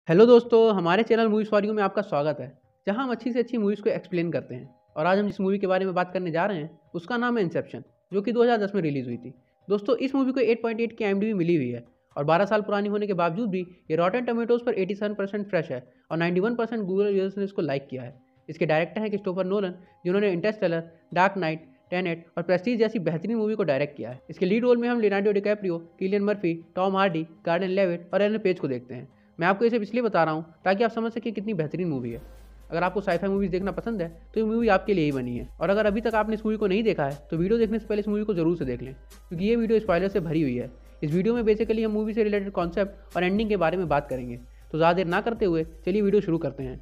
Hello दोस्तों, हमारे channel movies for you में आपका स्वागत है, जहां हम अच्छी से अच्छी मूवीज़ को एक्सप्लेन करते हैं। और आज हम जिस मूवी के बारे में बात करने जा रहे हैं उसका नाम है इंसेप्शन, जो कि 2010 में रिलीज़ हुई थी। दोस्तों, इस मूवी को 8.8 की IMDb मिली हुई है और 12 साल पुरानी होने के बावजूद भी ये रॉटेन टोमेटोज़ पर 87% फ्रेश है और 91% गूगल यूजर्स ने इसको लाइक किया है। इसके डायरेक्टर हैं क्रिस्टोफर नोलन, जिन्होंने इंटरस्टेलर, डार्क नाइट, टेनेट और प्रेस्टीज जैसी बेहतरीन मूवी को डायरेक्ट किया है। इसके लीड रोल में हम Leonardo DiCaprio, Cillian Murphy, Tom Hardy, Gordon Levitt और एलन पेज को देखते हैं। मैं आपको इसे इसलिए बता रहा हूँ ताकि आप समझ सकें कितनी बेहतरीन मूवी है। अगर आपको साईफाई मूवीज़ देखना पसंद है तो ये मूवी आपके लिए ही बनी है। और अगर अभी तक आपने इस मूवी को नहीं देखा है तो वीडियो देखने से पहले इस मूवी को जरूर से देख लें, क्योंकि ये वीडियो स्पॉइलर से भरी हुई है। इस वीडियो में बेसिकली हम मूवी से रिलेटेड कॉन्सेप्ट और एंडिंग के बारे में बात करेंगे। तो ज़्यादा देर ना करते हुए चलिए वीडियो शुरू करते हैं।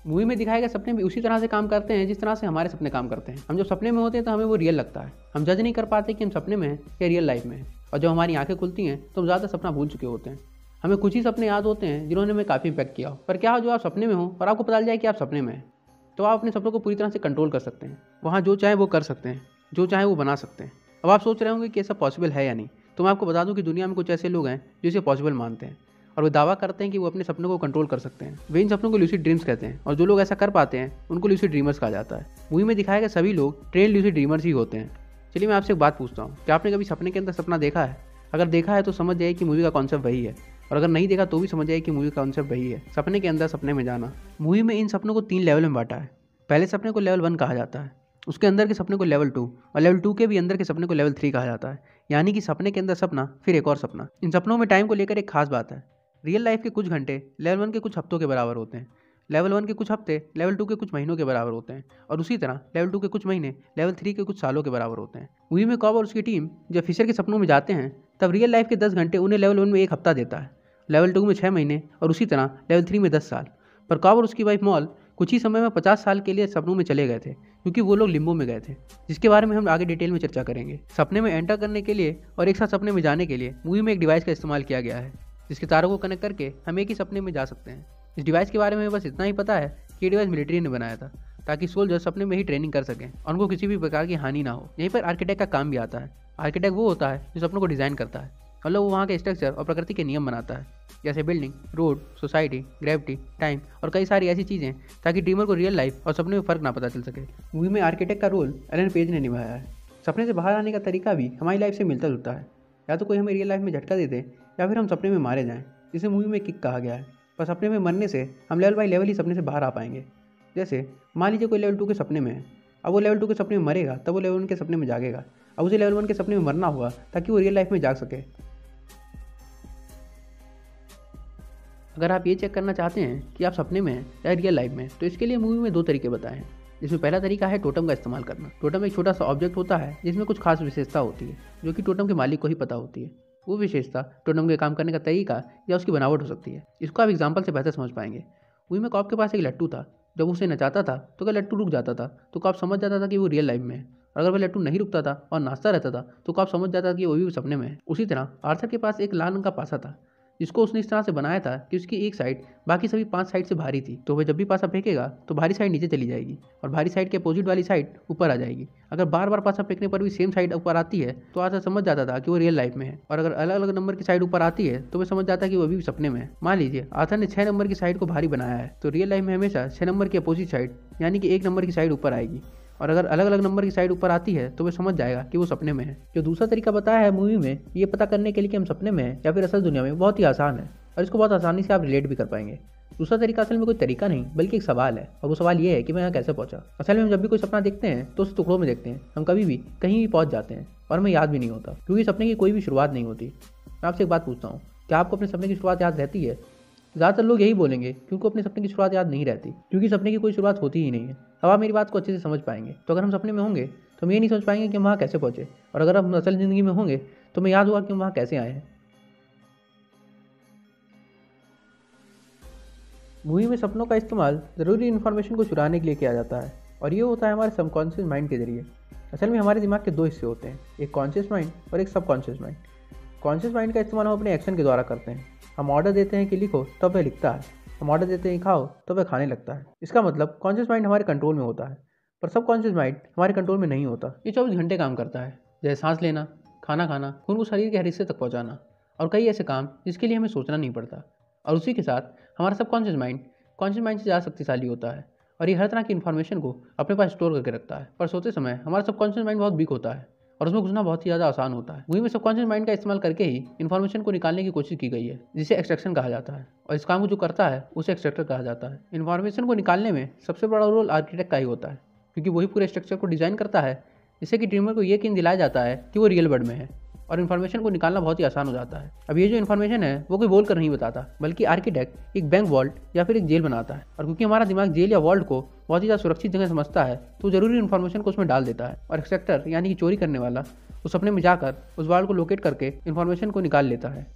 मूवी में दिखाए गए सपने भी उसी तरह से काम करते हैं जिस तरह से हमारे सपने काम करते हैं। हम जब सपने में होते हैं तो हमें वो रियल लगता है। हम जज नहीं कर पाते कि हम सपने में हैं या रियल लाइफ में हैं। और जब हमारी आंखें खुलती हैं तो हम ज़्यादा सपना भूल चुके होते हैं। हमें कुछ ही सपने याद होते हैं जिन्होंने हमें काफ़ी इम्पैक्ट किया हो। पर क्या हो जो आप सपने में हो और आपको पता चल जाए कि आप सपने में हैं, तो आप अपने सपनों को पूरी तरह से कंट्रोल कर सकते हैं। वहाँ जो चाहे वो कर सकते हैं, जो चाहे वो बना सकते हैं। अब आप सोच रहे होंगे कि ऐसा पॉसिबल है या नहीं, तो मैं आपको बता दूं कि दुनिया में कुछ ऐसे लोग हैं जो इसे पॉसिबल मानते हैं और वो दावा करते हैं कि वो अपने सपनों को कंट्रोल कर सकते हैं। वे इन सपनों को लूसिड ड्रीम्स कहते हैं और जो लोग ऐसा कर पाते हैं उनको लूसिड ड्रीमर्स कहा जाता है। मूवी में दिखाए गए सभी लोग ट्रेन लूसिड ड्रीमर्स ही होते हैं। चलिए मैं आपसे एक बात पूछता हूँ, क्या आपने कभी सपने के अंदर सपना देखा है? अगर देखा है तो समझ जाइए कि मूवी का कॉन्सेप्ट वही है, और अगर नहीं देखा तो भी समझ जाइए कि मूवी का कॉन्सेप्ट वही है, सपने के अंदर सपने में जाना। मूवी में इन सपनों को 3 लेवल में बांटा है। पहले सपने को लेवल 1 कहा जाता है, उसके अंदर के सपने को लेवल 2 और लेवल 2 के भी अंदर के सपने को लेवल 3 कहा जाता है। यानी कि सपने के अंदर सपना, फिर एक और सपना। इन सपनों में टाइम को लेकर एक खास बात है। रियल लाइफ के कुछ घंटे लेवल 1 के कुछ हफ्तों के बराबर होते हैं, लेवल 1 के कुछ हफ्ते लेवल 2 के कुछ महीनों के बराबर होते हैं, और उसी तरह लेवल 2 के कुछ महीने लेवल 3 के कुछ सालों के बराबर होते हैं। मूवी में कॉब और उसकी टीम जब फिशर के सपनों में जाते हैं तब रियल लाइफ के 10 घंटे उन्हें लेवल 1 में 1 हफ्ता देता है, लेवल 2 में 6 महीने और उसी तरह लेवल 3 में 10 साल। पर कॉब और उसकी वाइफ मॉल कुछ ही समय में 50 साल के लिए सपनों में चले गए थे, क्योंकि वो लोग लिम्बो में गए थे, जिसके बारे में हम आगे डिटेल में चर्चा करेंगे। सपने में एंटर करने के लिए और एक साथ सपने में जाने के लिए मूवी में एक डिवाइस का इस्तेमाल किया गया है, जिसके तारों को कनेक्ट करके हम एक ही सपने में जा सकते हैं। इस डिवाइस के बारे में बस इतना ही पता है कि ये डिवाइस मिलिट्री ने बनाया था, ताकि सोल्जर सपने में ही ट्रेनिंग कर सकें और उनको किसी भी प्रकार की हानि ना हो। यहीं पर आर्किटेक्ट का काम भी आता है। आर्किटेक्ट वो होता है जो सपनों को डिज़ाइन करता है, मतलब वो वहाँ के स्ट्रक्चर और प्रकृति के नियम बनाता है, जैसे building, road, society, gravity, time और कई सारी ऐसी चीज़ें, ताकि ड्रीमर को रियल लाइफ और सपने में फ़र्क ना पता चल सके। मूवी में आर्किटेक्ट का रोल एलन पेज ने निभाया है। सपने से बाहर आने का तरीका भी हमारी लाइफ से मिलता जुलता है। या तो कोई हमें रियल लाइफ में झटका दे दे या फिर हम सपने में मारे जाएं, जिसे मूवी में किक कहा गया है। पर सपने में मरने से हम लेवल बाई लेवल ही सपने से बाहर आ पाएंगे। जैसे मान लीजिए कोई लेवल 2 के सपने में है, अब वो लेवल 2 के सपने में मरेगा तब वो लेवल 1 के सपने में जागेगा। अब उसे लेवल 1 के सपने में मरना होगा ताकि वो रियल लाइफ में जाग सके। अगर आप ये चेक करना चाहते हैं कि आप सपने में हैं या रियल लाइफ में, तो इसके लिए मूवी में 2 तरीके बताए हैं। जिसमें पहला तरीका है टोटम का इस्तेमाल करना। टोटम एक छोटा सा ऑब्जेक्ट होता है जिसमें कुछ खास विशेषता होती है, जो कि टोटम के मालिक को ही पता होती है। वो विशेषता टोटम के काम करने का तरीका या उसकी बनावट हो सकती है। इसको आप एग्जाम्पल से बेहतर समझ पाएंगे। मूवी में कॉप के पास एक लट्टू था। जब उसे नचाता था तो अगर लट्टू रुक जाता था तो कॉप समझ जाता था कि वो रियल लाइफ में है, और अगर वह लट्टू नहीं रुकता था और नाचता रहता था तो कॉप समझ जाता था कि वो भी सपने में है। उसी तरह आर्थर के पास एक लाल रंग का पासा था, जिसको उसने इस तरह से बनाया था कि उसकी एक साइड बाकी सभी 5 साइड से भारी थी। तो वह जब भी पासा फेंकेगा तो भारी साइड नीचे चली जाएगी और भारी साइड के अपोजिट वाली साइड ऊपर आ जाएगी। अगर बार बार पासा फेंकने पर भी सेम साइड ऊपर आती है तो आर्थर समझ जाता था कि वो रियल लाइफ में है, और अगर अलग अलग नंबर की साइड ऊपर आती है तो वह समझ जाता है कि वो भी सपने में है। मान लीजिए आर्थर ने 6 नंबर की साइड को भारी बनाया है, तो रियल लाइफ में हमेशा 6 नंबर की अपोजिट साइड यानी कि 1 नंबर की साइड ऊपर आएगी, और अगर अलग अलग नंबर की साइड ऊपर आती है तो वह समझ जाएगा कि वो सपने में है। जो दूसरा तरीका बताया है मूवी में ये पता करने के लिए कि हम सपने में हैं या फिर असल दुनिया में, बहुत ही आसान है और इसको बहुत आसानी से आप रिलेट भी कर पाएंगे। दूसरा तरीका असल में कोई तरीका नहीं बल्कि एक सवाल है, और वो सवाल ये है कि मैं यहाँ कैसे पहुँचा। असल में हम जब भी कोई सपना देखते हैं तो उसे टुकड़ों में देखते हैं। हम कभी भी कहीं भी पहुँच जाते हैं और हमें याद भी नहीं होता, क्योंकि सपने की कोई भी शुरुआत नहीं होती। मैं आपसे एक बात पूछता हूँ, क्या आपको अपने सपने की शुरुआत याद रहती है? ज़्यादातर लोग यही बोलेंगे क्योंकि अपने सपने की शुरुआत याद नहीं रहती, क्योंकि सपने की कोई शुरुआत होती ही नहीं है। अब आप मेरी बात को अच्छे से समझ पाएंगे। तो अगर हम सपने में होंगे तो हम ये नहीं समझ पाएंगे कि हम वहाँ कैसे पहुँचे, और अगर हम असल ज़िंदगी में होंगे तो हमें याद होगा कि हम वहाँ कैसे आए हैं। मूवी में सपनों का इस्तेमाल ज़रूरी इन्फॉर्मेशन को चुराने के लिए किया जाता है, और ये होता है हमारे सबकॉन्शियस माइंड के जरिए। असल में हमारे दिमाग के 2 हिस्से होते हैं, एक कॉन्शियस माइंड और एक सबकॉन्शियस माइंड। कॉन्शियस माइंड का इस्तेमाल हम अपने एक्शन के द्वारा करते हैं। हम ऑर्डर देते हैं कि लिखो तब वह लिखता है, हम ऑर्डर देते हैं खाओ तब वह खाने लगता है। इसका मतलब कॉन्शियस माइंड हमारे कंट्रोल में होता है, पर सबकॉन्शियस माइंड हमारे कंट्रोल में नहीं होता। ये 24 घंटे काम करता है, जैसे सांस लेना, खाना खाना, खून को शरीर के हर हिस्से तक पहुँचाना और कई ऐसे काम जिसके लिए हमें सोचना नहीं पड़ता। और उसी के साथ हमारा सबकॉन्शियस माइंड कॉन्शियस माइंड से ज़्यादा शक्तिशाली होता है और ये हर तरह की इन्फॉर्मेशन को अपने पास स्टोर करके रखता है। पर सोते समय हमारा सबकॉन्शियस माइंड बहुत वीक होता है और उसमें घुसना बहुत ही ज़्यादा आसान होता है। मूवी में सबकॉन्शियस माइंड का इस्तेमाल करके ही इन्फॉर्मेशन को निकालने की कोशिश की गई है, जिसे एक्सट्रैक्शन कहा जाता है। और इस काम को जो करता है उसे एक्सट्रैक्टर कहा जाता है। इन्फॉर्मेशन को निकालने में सबसे बड़ा रोल आर्किटेक्ट का ही होता है, क्योंकि वही पूरे स्ट्रक्चर को डिज़ाइन करता है जिससे कि ड्रीमर को ये यकीन दिलाया जाता है कि वो रियल वर्ल्ड में है और इन्फॉर्मेशन को निकालना बहुत ही आसान हो जाता है। अब ये जो इन्फॉर्मेशन है वो कोई बोल कर नहीं बताता, बल्कि आर्किटेक्ट एक बैंक वॉल्ट या फिर एक जेल बनाता है। और क्योंकि हमारा दिमाग जेल या वॉल्ट को बहुत ही ज़्यादा सुरक्षित जगह समझता है, तो जरूरी इन्फॉर्मेशन को उसमें डाल देता है और एक्सट्रैक्टर यानी कि चोरी करने वाला उस सपने में जाकर उस वॉल्ट को लोकेट करके इन्फॉर्मेशन को निकाल लेता है।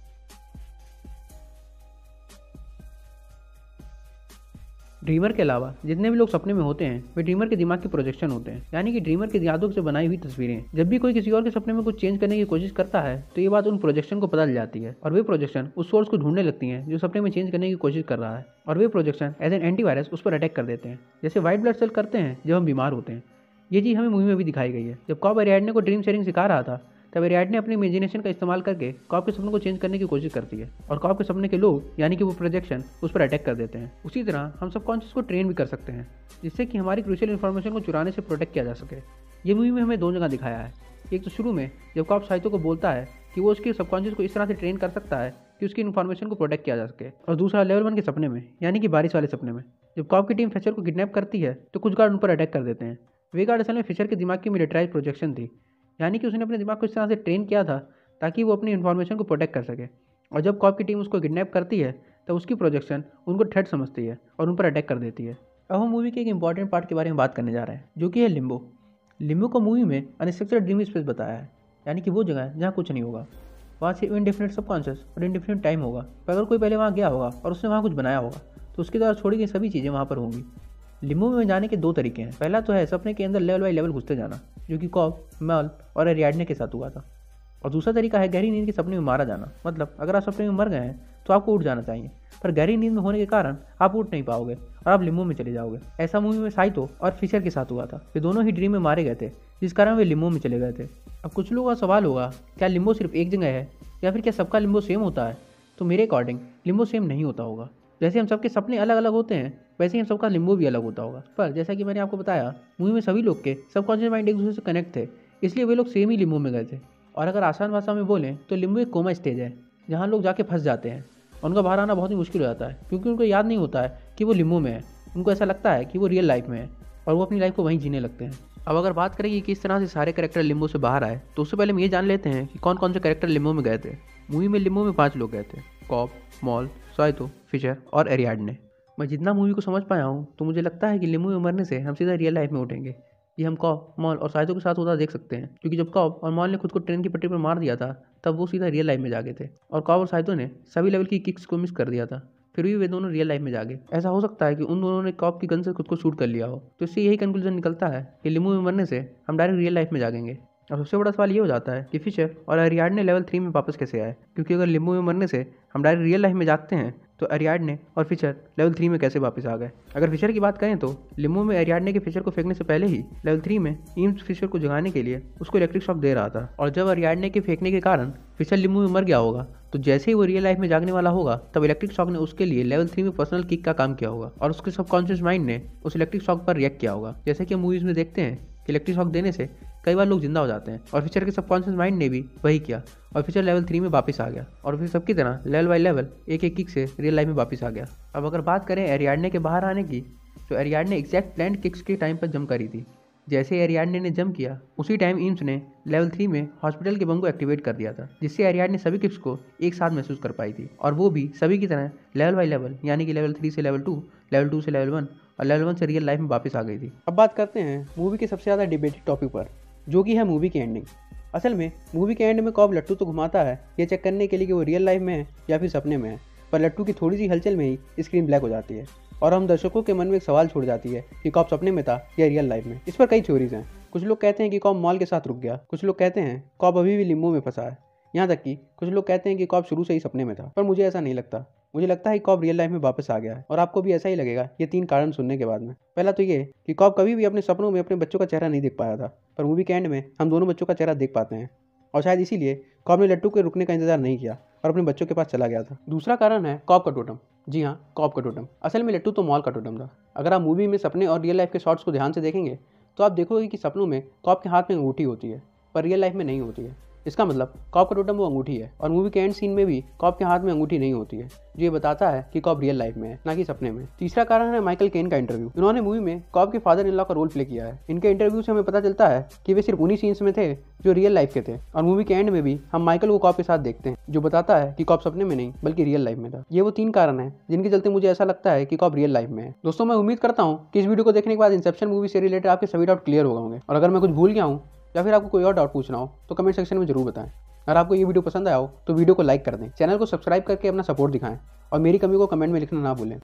ड्रीमर के अलावा जितने भी लोग सपने में होते हैं वे ड्रीमर के दिमाग के प्रोजेक्शन होते हैं, यानी कि ड्रीमर की यादों से बनाई हुई तस्वीरें। जब भी कोई किसी और के सपने में कुछ चेंज करने की कोशिश करता है तो ये बात उन प्रोजेक्शन को पता चल जाती है और वे प्रोजेक्शन उस सोर्स को ढूंढने लगती हैं जो सपने में चेंज करने की कोशिश कर रहा है और वे प्रोजेक्शन एज एन एंटीवायरस उस पर अटैक कर देते हैं, जैसे व्हाइट ब्लड सेल करते हैं जब हम बीमार होते हैं। ये चीज़ हमें मूवी में भी दिखाई गई है। जब कॉब एरियाडने को ड्रीम शेयरिंग सिखा रहा था तब एरियाडने अपनी इमेजिनेशन का इस्तेमाल करके कॉब के सपनों को चेंज करने की कोशिश करती है और कॉब के सपने के लोग यानी कि वो प्रोजेक्शन उस पर अटैक कर देते हैं। उसी तरह हम सबकॉन्शियस को ट्रेन भी कर सकते हैं जिससे कि हमारी क्रूशियल इन्फॉर्मेशन को चुराने से प्रोटेक्ट किया जा सके। ये मूवी में हमें दो जगह दिखाया है। एक तो शुरू में जब कॉब साइतो को बोलता है कि वो उसके सबकॉन्शियस को इस तरह से ट्रेन कर सकता है कि उसकी इन्फॉर्मेशन को प्रोटेक्ट किया जा सके, और दूसरा लेवल 1 के सपने में यानी कि बारिश वाले सपने में जब कॉब की टीम फिशर को किडनैप करती है तो कुछ गार्ड उन पर अटैक कर देते हैं। वे गार्ड असल में फिशर के दिमाग की मिलिटराइज प्रोजेक्शन थी, यानी कि उसने अपने दिमाग को इस तरह से ट्रेन किया था ताकि वो अपनी इन्फॉर्मेशन को प्रोटेक्ट कर सके। और जब कॉब की टीम उसको किडनैप करती है तब उसकी प्रोजेक्शन उनको थ्रेट समझती है और उन पर अटैक कर देती है। अब हम मूवी के एक इंपॉर्टेंट पार्ट के बारे में बात करने जा रहे हैं, जो कि है लिम्बो। लिम्बो को मूवी में अनस्ट्रक्चर्ड ड्रीम स्पेस बताया है, यानी कि वो जगह है जहाँ कुछ नहीं होगा। वहाँ से इनडेफिनिट सबकॉन्शियस और इनडेफिनिट टाइम होगा। पर अगर कोई पहले वहाँ गया होगा और उसने वहाँ कुछ बनाया होगा तो उसके द्वारा छोड़ी गई सभी चीज़ें वहाँ पर होंगी। लिम्बो में जाने के दो तरीके हैं। पहला तो है सपने के अंदर लेवल बाई लेवल घुसते जाना, जो कि कॉब, मॉल और एरियाडने के साथ हुआ था। और दूसरा तरीका है गहरी नींद के सपने में मारा जाना। मतलब अगर आप सपने में मर गए हैं तो आपको उठ जाना चाहिए, पर गहरी नींद में होने के कारण आप उठ नहीं पाओगे और आप लिम्बो में चले जाओगे। ऐसा मूवी में साइतो और फिशर के साथ हुआ था। वे दोनों ही ड्रीम में मारे गए थे, जिस कारण वे लिम्बो में चले गए थे। अब कुछ लोगों का सवाल होगा, क्या लिम्बो सिर्फ एक जगह है या फिर क्या सबका लिम्बो सेम होता है? तो मेरे अकॉर्डिंग लिम्बो सेम नहीं होता होगा। जैसे हम सबके सपने अलग अलग होते हैं वैसे ही हम सबका लिम्बो भी अलग होता होगा। पर जैसा कि मैंने आपको बताया, मूवी में सभी लोग के सबकॉन्शियस माइंड एक दूसरे से कनेक्ट थे, इसलिए वे लोग सेम ही लिम्बो में गए थे। और अगर आसान भाषा में बोलें तो लिम्बो एक कोमा स्टेज है जहाँ लोग जाके फंस जाते हैं। उनका बाहर आना बहुत ही मुश्किल हो जाता है क्योंकि उनको याद नहीं होता है कि वो लिम्बो में है। उनको ऐसा लगता है कि वो रियल लाइफ में है और वो अपनी लाइफ को वहीं जीने लगते हैं। अब अगर बात करें कि किस तरह से सारे कैरेक्टर लिम्बो से बाहर आए, तो उससे पहले हम ये जान लेते हैं कि कौन कौन से कैरेक्टर लिम्बो में गए थे। मूवी में लिम्बो में 5 लोग गए थे, कॉब, मॉल, साइतो, फिशर और एरियाडने। मैं जितना मूवी को समझ पाया हूँ तो मुझे लगता है कि लिम्बो में मरने से हम सीधा रियल लाइफ में उठेंगे। ये हम कॉब, मॉल और साइतो के साथ होता देख सकते हैं, क्योंकि जब कॉब और मॉल ने खुद को ट्रेन की पटरी पर मार दिया था तब वो सीधा रियल लाइफ में जागे थे और कॉब और साइतो ने सभी लेवल की किक्स को मिस कर दिया था, फिर भी वे दोनों रियल लाइफ में जागे। ऐसा हो सकता है कि उन दोनों ने कॉब की गन से खुद को शूट कर लिया हो। तो इससे यही कंक्लूजन निकलता है कि लिम्बो में मरने से हम डायरेक्ट रियल लाइफ में जागेंगे। और सबसे बड़ा सवाल ये हो जाता है कि फिशर और एरियाडने लेवल 3 में वापस कैसे आए, क्योंकि अगर लिम्बो में मरने से हम डायरेक्ट रियल लाइफ में जागते हैं तो एरियाडने और फिशर लेवल 3 में कैसे वापस आ गए। अगर फिशर की बात करें तो लिम्बो में एरियाडने के फिशर को फेंकने से पहले ही लेवल 3 में ईम्स फिशर को जगाने के लिए उसको इलेक्ट्रिक शॉक दे रहा था, और जब एरियाडने के फेंकने के कारण फिशर लिम्बो में मर गया होगा तो जैसे ही वो रियल लाइफ में जागने वाला होगा तब इलेक्ट्रिक शॉक ने उसके लिए लेवल 3 में पर्सनल किक का काम किया होगा और उसके सबकॉन्शियस माइंड ने उस इलेक्ट्रिक शॉक पर रिएक्ट किया होगा। जैसे कि मूवीज में देखते हैं कि इलेक्ट्रिक शॉक देने से कई बार लोग जिंदा हो जाते हैं, और फिशर के सबकॉन्शियस माइंड ने भी वही किया और फिशर लेवल 3 में वापस आ गया और फिर सबकी तरह लेवल बाई लेवल एक एक किक से रियल लाइफ में वापस आ गया। अब अगर बात करें एरियाडने के बाहर आने की, तो एरियाडने एग्जैक्ट प्लान्ड किक्स के टाइम पर जंप करी थी। जैसे एरियाडने ने जंप किया उसी टाइम ईम्स ने लेवल 3 में हॉस्पिटल के बम को एक्टिवेट कर दिया था, जिससे एरियाडने सभी किक्स को एक साथ महसूस कर पाई थी, और वो भी सभी की तरह लेवल बाई लेवल, यानी कि लेवल 3 से लेवल 2, लेवल 2 से लेवल 1 और लेवल 1 से रियल लाइफ में वापस आ गई थी। अब बात करते हैं मूवी के सबसे ज़्यादा डिबेटेड टॉपिक पर, जो कि है मूवी की एंडिंग। असल में मूवी के एंड में कॉब लट्टू तो घुमाता है ये चेक करने के लिए कि वो रियल लाइफ में है या फिर सपने में है, पर लट्टू की थोड़ी सी हलचल में ही स्क्रीन ब्लैक हो जाती है और हम दर्शकों के मन में एक सवाल छोड़ जाती है कि कॉब सपने में था या रियल लाइफ में। इस पर कई थ्योरीज हैं। कुछ लोग कहते हैं कि कॉब मॉल के साथ रुक गया, कुछ लोग कहते हैं कॉब अभी भी लिम्बो में फंसा है, यहाँ तक कि कुछ लोग कहते हैं कि कॉब शुरू से ही सपने में था। पर मुझे ऐसा नहीं लगता। मुझे लगता है कि कॉब रियल लाइफ में वापस आ गया है, और आपको भी ऐसा ही लगेगा ये 3 कारण सुनने के बाद में। पहला तो ये कि कॉब कभी भी अपने सपनों में अपने बच्चों का चेहरा नहीं देख पाया था, पर मूवी के एंड में हम दोनों बच्चों का चेहरा देख पाते हैं। और शायद इसीलिए कॉप ने लट्टू के रुकने का इंतजार नहीं किया और अपने बच्चों के पास चला गया था। दूसरा कारण है कॉप का टोटम। जी हाँ, कॉप का टोटम। असल में लट्टू तो मॉल का टोटम था। अगर आप मूवी में सपने और रियल लाइफ के शॉट्स को ध्यान से देखेंगे तो आप देखोगे कि सपनों में कॉप के हाथ में अंगूठी होती है पर रियल लाइफ में नहीं होती है। इसका मतलब कॉप का टोटम वो अंगूठी है और मूवी के एंड सीन में भी कॉप के हाथ में अंगूठी नहीं होती है, जो ये बताता है कि कॉप रियल लाइफ में है, ना कि सपने में। तीसरा कारण है माइकल केन का इंटरव्यू। इन्होंने मूवी में कॉप के फादर इन लॉ का रोल प्ले किया है। इनके इंटरव्यू से हमें पता चलता है कि वे सिर्फ उन्हीं सीन्स में थे जो रियल लाइफ के थे और मूवी के एंड में भी हम माइकल को कॉप के साथ देखते हैं, जो बताता है कि कॉप सपने में नहीं बल्कि रियल लाइफ में था। ये वो 3 कारण हैं जिनके चलते मुझे ऐसा लगता है कि कॉप रियल लाइफ में है। दोस्तों, मैं उम्मीद करता हूँ कि इस वीडियो को देखने के बाद इंसेप्शन मूवी से रिलेटेड आपके सभी डाउट क्लियर हो गए होंगे और अगर मैं कुछ भूल गया हूँ या फिर आपको कोई और डाउट पूछना हो तो कमेंट सेक्शन में जरूर बताएं। अगर आपको ये वीडियो पसंद आया हो तो वीडियो को लाइक कर दें, चैनल को सब्सक्राइब करके अपना सपोर्ट दिखाएं और मेरी कमी को कमेंट में लिखना ना भूलें।